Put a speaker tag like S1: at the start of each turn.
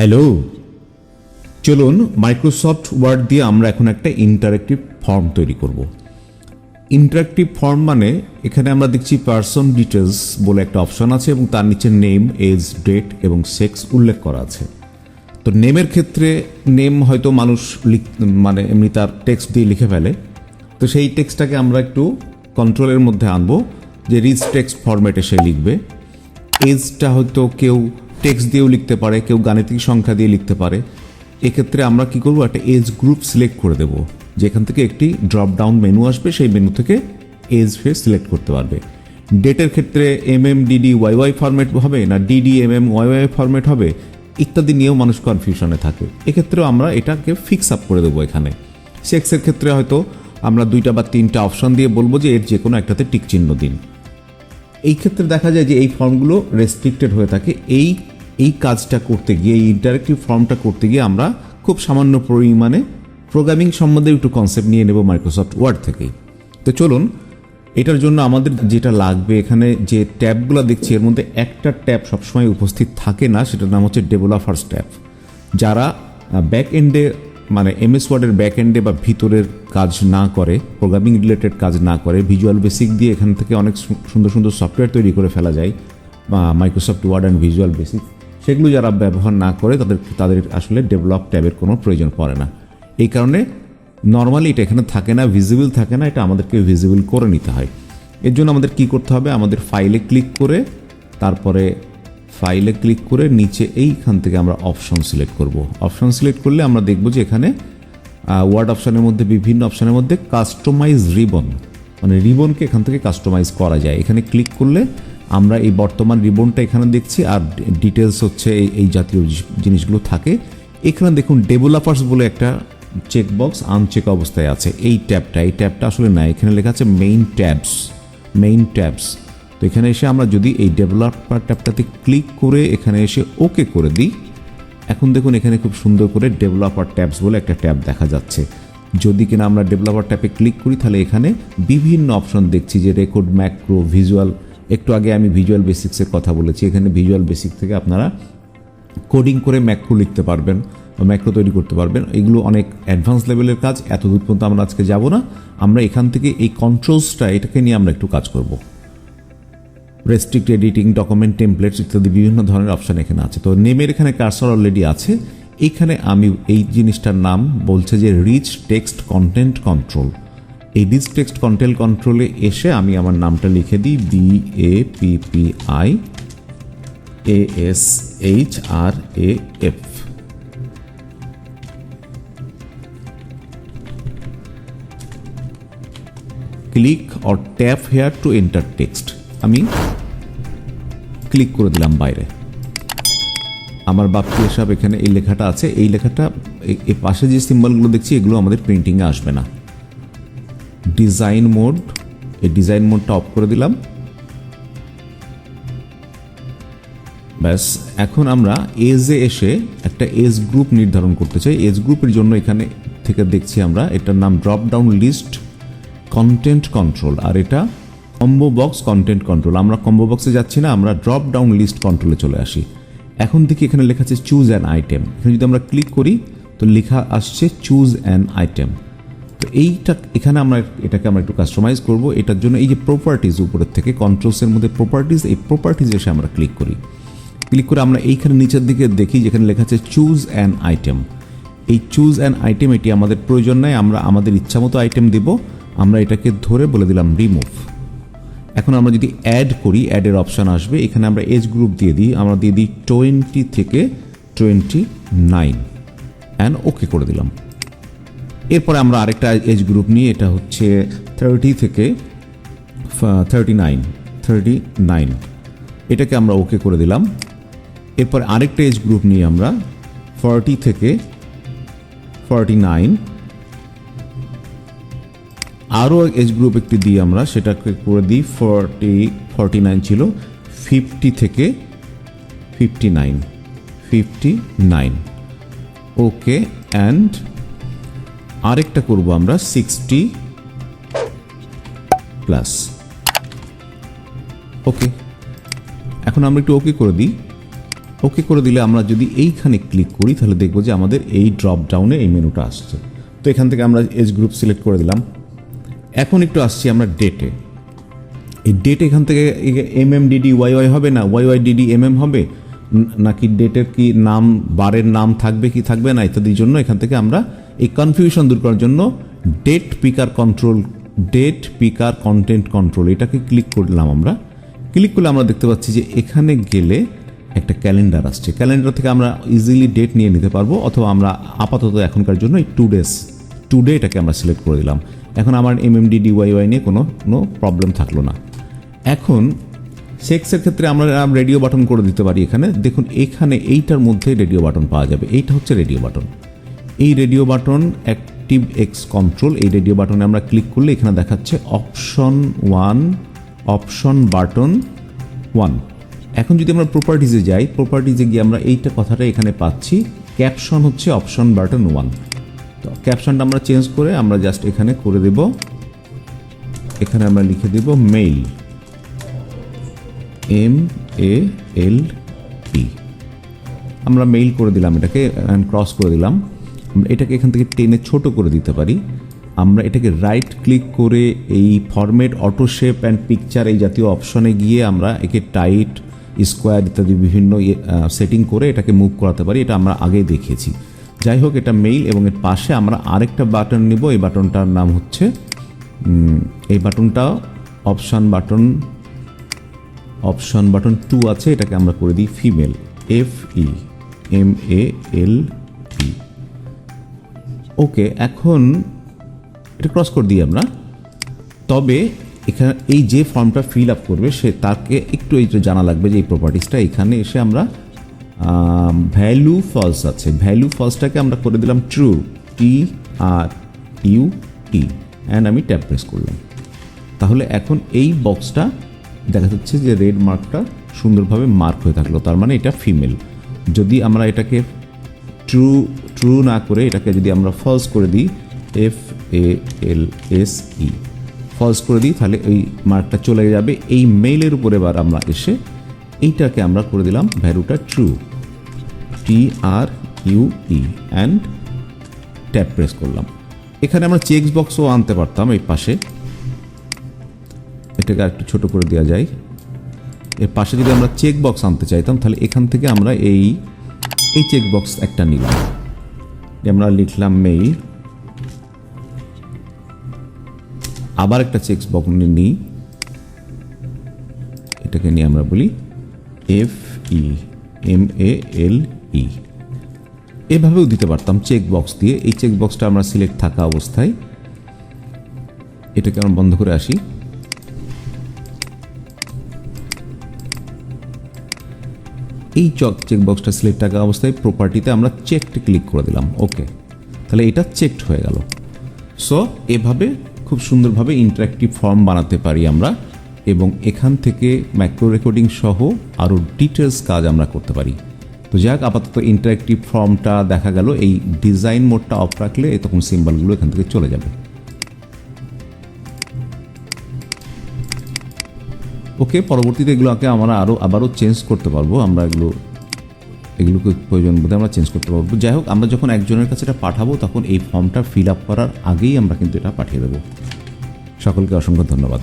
S1: Hello, চলুন Microsoft word দিয়ে আমরা এখন একটা ইন্টারেক্টিভ ফর্ম তৈরি করব। ইন্টারেক্টিভ ফর্ম মানে এখানে আমরা দেখছি পার্সন ডিটেলস বলে একটা অপশন আছে এবং তার নিচে নেম, এজ, ডেট এবং সেক্স উল্লেখ করা আছে। তো নেমের ক্ষেত্রে নেম হয়তো মানুষ মানে এমনি তার টেক্সট দিয়ে লিখে ফেলে, তো সেই টেক্সটটাকে আমরা একটু কন্ট্রোলের মধ্যে আনবো যে রিচ টেক্সট ফরম্যাটে সে লিখবে। এজটা হয়তো কেউ টেক্সট দিয়েও লিখতে পারে, কেউ গাণিতিক সংখ্যা দিয়ে লিখতে পারে। এক্ষেত্রে আমরা কি করব, একটা এজ গ্রুপ সিলেক্ট করে দেব, যেখান থেকে একটি ড্রপ ডাউন মেনু আসবে, সেই মেনু থেকে এজ সে সিলেক্ট করতে পারবে। ডেটের ক্ষেত্রে ডিডি ওয়াইওয়াই ফরম্যাট হবে না ডিডি ওয়াইওয়াই ফরম্যাট হবে ইত্যাদি নিয়েও মানুষ কনফিউশনে থাকে। এক্ষেত্রেও আমরা এটাকে ফিক্স আপ করে দেবো। এখানে সেক্সের ক্ষেত্রে হয়তো আমরা 2টা বা 3টা অপশন দিয়ে বলবো যে এর যে কোনো একটাতে টিক চিহ্ন দিন। এই ক্ষেত্রে দেখা যায় যে এই ফর্মগুলো রেস্ট্রিক্টেড হয়ে থাকে। এই কাজটা করতে গিয়ে, এই ইন্টারেক্টিভ ফর্মটা করতে গিয়ে আমরা খুব সামান্য পরিমাণে প্রোগ্রামিং সম্বন্ধে একটু কনসেপ্ট নিয়ে নেব মাইক্রোসফট ওয়ার্ড থেকেই। তো চলুন, এটার জন্য আমাদের যেটা লাগবে, এখানে যে ট্যাবগুলো দেখছি এর মধ্যে একটা ট্যাব সবসময় উপস্থিত থাকে না, সেটার নাম হচ্ছে ডেভেলপার্স ট্যাব। যারা ব্যাক এন্ডে মানে এমএস ওয়ার্ডের ব্যাক এন্ডে বা ভিতরের কাজ না করে, প্রোগ্রামিং রিলেটেড কাজ না করে, ভিজুয়াল বেসিক দিয়ে এখান থেকে অনেক সুন্দর সুন্দর সফটওয়্যার তৈরি করে ফেলা যায়, Microsoft Word and Visual Basic, সেগুলো যারা ব্যবহার না করে তাদের আসলে ডেভেলপ ট্যাবের কোনো প্রয়োজন পড়ে না। এই কারণে নর্মালি এটা এখানে থাকে না, ভিজিবল থাকে না, এটা আমাদেরকে ভিজিবল করে নিতে হয়। এর জন্য আমাদের কি করতে হবে, আমাদের ফাইলে ক্লিক করে, তারপরে ফাইলে ক্লিক করে নিচে এইখান থেকে আমরা অপশন সিলেক্ট করব। অপশন সিলেক্ট করলে আমরা দেখব যে এখানে ওয়ার্ড অপশনের মধ্যে, বিভিন্ন অপশনের মধ্যে কাস্টমাইজ রিবন, মানে রিবনকে এখান থেকে কাস্টমাইজ করা যায়। এখানে ক্লিক করলে আমরা এই বর্তমান রিবনটা এখানে দেখছি, আর ডিটেলস হচ্ছে এই জাতীয় জিনিসগুলো থাকে। এখানে দেখুন ডেভেলপার্স বলে একটা চেকবক্স আনচেক অবস্থায় আছে। এই ট্যাবটা আসলে নাই, এখানে লেখা আছে মেইন ট্যাবস। তো এখানে এসে আমরা যদি এই ডেভেলপার ট্যাবটাতে ক্লিক করে এখানে এসে ওকে করে দিই, এখন দেখুন এখানে খুব সুন্দর করে ডেভেলপার ট্যাবস বলে একটা ট্যাব দেখা যাচ্ছে। যদি কিনা আমরা ডেভেলপার ট্যাবে ক্লিক করি, তাহলে এখানে বিভিন্ন অপশন দেখছি, যে রেকর্ড, ম্যাক্রো, ভিজুয়াল। একটু আগে আমি ভিজুয়াল বেসিক্সের কথা বলেছি, এখানে ভিজুয়াল বেসিক থেকে আপনারা কোডিং করে ম্যাক্রো লিখতে পারবেন বা ম্যাক্রো তৈরি করতে পারবেন। এগুলো অনেক অ্যাডভান্স লেভেলের কাজ, এত দূর পর্যন্ত আমরা আজকে যাব না। আমরা এখান থেকে এই কন্ট্রোলসটা, এটাকে নিয়ে আমরা একটু কাজ করব। রেস্ট্রিক্ট এডিটিং, ডকুমেন্ট টেমপ্লেটস ইত্যাদি বিভিন্ন ধরনের অপশন এখানে আছে। তো নেমের এখানে কার্সর অলরেডি আছে। এইখানে আমি এই জিনিসটার নাম বলছে যে রিচ টেক্সট কন্টেন্ট কন্ট্রোল। এই রিচ টেক্সট কন্টেন্ট কন্ট্রোলে এসে আমি আমার নামটা লিখে দিই BAPPI ASHRAF। Click or tap hair to enter text. আমি ক্লিক করে দিলাম বাইরে। আমার বাপ্পি আশরাফ এখানে এই লেখাটা আছে। এই লেখাটা এই পাশে যে সিম্বলগুলো দেখছি এগুলো আমাদের প্রিন্টিংয়ে আসবে না। ডিজাইন মোড, এই ডিজাইন মোডটা অফ করে দিলাম। ব্যাস, এখন আমরা এজে এসে একটা এজ গ্রুপ নির্ধারণ করতে চাই। এজ গ্রুপের জন্য এখানে থেকে দেখছি আমরা, এটার নাম drop down list content control, আর এটা কম্বো বক্স কন্টেন্ট কন্ট্রোল। আমরা কম্বো বক্সে যাচ্ছি না, আমরা ড্রপ ডাউন লিস্ট কন্ট্রোলে চলে আসি। এখন দেখি এখানে লেখা আছে চুজ অ্যান আইটেম। এখানে যদি আমরা ক্লিক করি তো লেখা আসছে চুজ অ্যান আইটেম। তো এখানে এটাকে আমরা একটু কাস্টমাইজ করব। এটার জন্য এই যে প্রপার্টিজ, উপরের থেকে কন্ট্রোলসের মধ্যে প্রপার্টিজ, এই প্রপার্টিজ এসে আমরা ক্লিক করি। ক্লিক করে আমরা এইখানে নিচের দিকে দেখি যেখানে লেখা আছে চুজ অ্যান আইটেম। এই চুজ অ্যান আইটেম, এটি আমাদের প্রয়োজন নাই, আমরা আমাদের ইচ্ছা মতো আইটেম দেব। আমরা এটাকে ধরে বলে দিলাম রিমুভ। এখন আমরা যদি অ্যাড করি, অ্যাডের অপশান আসবে। এখানে আমরা এজ গ্রুপ দিয়ে দিই, আমরা দিয়ে দিই 20 থেকে 29 অ্যান্ড ওকে করে দিলাম। এরপরে আমরা আরেকটা এজ গ্রুপ নিয়ে, এটা হচ্ছে 30 থেকে 39, এটাকে আমরা ওকে করে দিলাম। এরপরে আরেকটা এজ গ্রুপ নিয়ে আমরা 40 থেকে 49, আরও এজ গ্রুপ একটি দিয়ে আমরা সেটাকে করে দিই 49 ছিল, 50 থেকে 59 ওকে। অ্যান্ড আরেকটা করব আমরা 60+। ওকে, এখন আমরা একটু ওকে করে দিই। ওকে করে দিলে আমরা যদি এইখানে ক্লিক করি তাহলে দেখব যে আমাদের এই ড্রপ ডাউনে এই মেনুটা আসছে। তো এখান থেকে আমরা এজ গ্রুপ সিলেক্ট করে দিলাম। এখন একটু আসছি আমরা ডেটে। এই ডেট এখান থেকে MMDD YY হবে না, YYDD MM হবে নাকি ডেটের কি নাম, বারের নাম থাকবে কি থাকবে না ইত্যাদির জন্য এখান থেকে আমরা এই কনফিউশন দূর করার জন্য date picker control, date picker content control এটাকে ক্লিক করলাম। আমরা ক্লিক করলে আমরা দেখতে পাচ্ছি যে এখানে গেলে একটা ক্যালেন্ডার আসছে। ক্যালেন্ডার থেকে আমরা ইজিলি ডেট নিয়ে নিতে পারবো, অথবা আমরা আপাতত এখনকার জন্য এই টুডে এটাকে আমরা সিলেক্ট করে দিলাম। এখন আমার MMDD YY নিয়ে কোনো প্রবলেম থাকলো না। এখন সেক্সের ক্ষেত্রে আমরা রেডিও বাটন করে দিতে পারি। এখানে দেখুন, এখানে এইটার মধ্যে রেডিও বাটন পাওয়া যাবে। এইটা হচ্ছে রেডিও বাটন। এই radio button active x control, এই রেডিও বাটনে আমরা ক্লিক করলে এখানে দেখাচ্ছে অপশন বাটন 1। এখন যদি আমরা প্রপার্টিজে যাই, প্রপার্টিজে গিয়ে আমরা এইটা কথাটা এখানে পাচ্ছি, ক্যাপশন হচ্ছে অপশন বাটন 1। তো ক্যাপশনটা আমরা চেঞ্জ করে আমরা জাস্ট এখানে করে দেব, এখানে আমরা লিখে দেব মেইল, MAIL। আমরা মেইল করে দিলাম, এটাকে ক্রস করে দিলাম। এটাকে এখান থেকে টেনে ছোট করে দিতে পারি। আমরা এটাকে রাইট ক্লিক করে এই format, auto shape and picture এই জাতীয় অপশনে গিয়ে আমরা একে টাইট, স্কোয়ার ইত্যাদি বিভিন্ন সেটিং করে এটাকে মুভ করাতে পারি। এটা আমরা আগেই দেখিয়েছি। যাই হোক, এটা মেইল এবং এর পাশে আমরা আরেকটা বাটন নিব। এই বাটনটার নাম হচ্ছে, এই বাটনটা অপশন বাটন 2 আছে, এটাকে আমরা করে দিই ফিমেল, FEMALE। ওকে, এখন এটা ক্রস করে দিই আমরা। তবে এখানে এই যে ফর্মটা ফিল আপ করবে সে তাকে একটু এই জানা লাগবে যে এই প্রপার্টিসটা এখানে এসে আমরা ভ্যালু ফলস আছে, ভ্যালু ফলসটাকে আমরা করে দিলাম ট্রু, TRUE, অ্যান্ড আমি ট্যাপ প্রেস করলাম। তাহলে এখন এই বক্সটা দেখা যাচ্ছে যে রেড মার্কটা সুন্দরভাবে মার্ক হয়ে থাকলো, তার মানে এটা ফিমেল। যদি আমরা এটাকে ট্রু না করে এটাকে যদি আমরা ফলস করে দিই, FALSE, ফলস করে দিই, তাহলে এই মার্কটা চলে যাবে এই মেইলের উপরে। এবার আমরা এসে এইটাকে আমরা করে দিলাম ভ্যালুটা true, TRUE, and tap press করলাম। এখানে আমরা চেক বক্সও আনতে পারতাম এই পাশে, এটাকে একটু ছোট করে দেওয়া যায়। এর পাশে যদি আমরা চেক বক্স আনতে চাইতাম তাহলে এখান থেকে আমরা এই চেক বক্স একটা নিলাম, আমরা লিখলাম মেইল, আবার একটা চেক বক্স নিই, এটাকে নিয়ে আমরা বলি FEMALE। এভাবেও দিতে পারতাম চেক বক্স দিয়ে। এই চেক বক্সটা আমরা সিলেক্ট থাকা অবস্থায় এটাকে আমরা বন্ধ করে আসি। এই চেক বক্সটা সিলেক্ট থাকা অবস্থায় প্রপার্টিতে আমরা চেকড ক্লিক করে দিলাম। ওকে, তাহলে এটা চেকড হয়ে গেল। সো এভাবে খুব সুন্দরভাবে ইন্টারঅ্যাক্টিভ ফর্ম বানাতে পারি আমরা, এবং এখান থেকে ম্যাক্রো রেকর্ডিং সহ আরও ডিটেলস কাজ আমরা করতে পারি। তো যাক, আপাতত ইন্টারঅ্যাক্টিভ ফর্মটা দেখা গেল। এই ডিজাইন মোডটা অফ রাখলে তখন সিম্বলগুলো এখান থেকে চলে যাবে। ওকে, পরবর্তীতে এগুলোকে আমরা আবারও চেঞ্জ করতে পারবো। আমরা এগুলোকে প্রয়োজন বোধে আমরা চেঞ্জ করতে পারবো। যাই হোক, আমরা যখন একজনের কাছে এটা পাঠাবো তখন এই ফর্মটা ফিল আপ করার আগেই আমরা কিন্তু এটা পাঠিয়ে দেবো। সকলকে অসংখ্য ধন্যবাদ।